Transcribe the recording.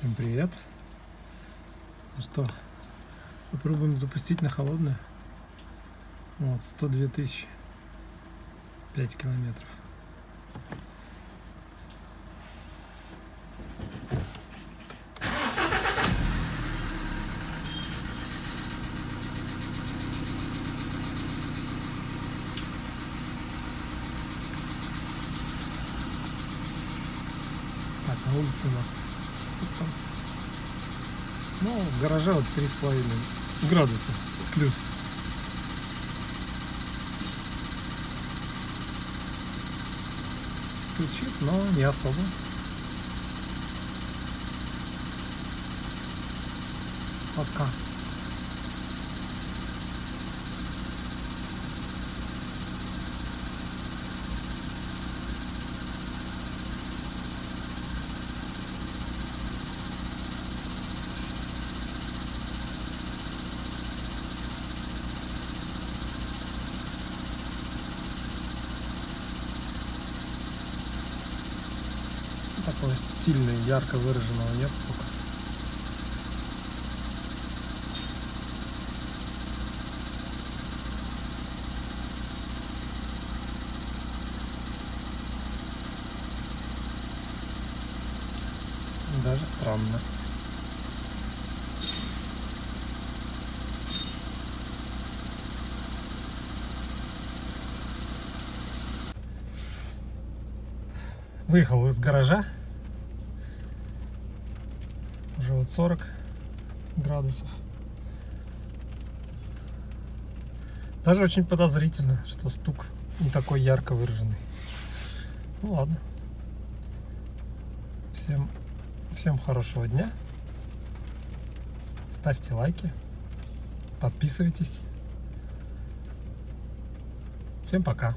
Всем привет. Ну что, попробуем запустить на холодную. Вот, 102 тысячи, 5 километров. Так, на улице у нас что там? Ну, в гараже вот 3,5 градуса плюс. Стучит, но не особо. Пока. Такого сильно ярко выраженного нет столько. Даже странно. Выехал из гаража. Уже вот 40 градусов. Даже очень подозрительно, что стук не такой ярко выраженный. Ну ладно. Всем хорошего дня. Ставьте лайки. Подписывайтесь. Всем пока.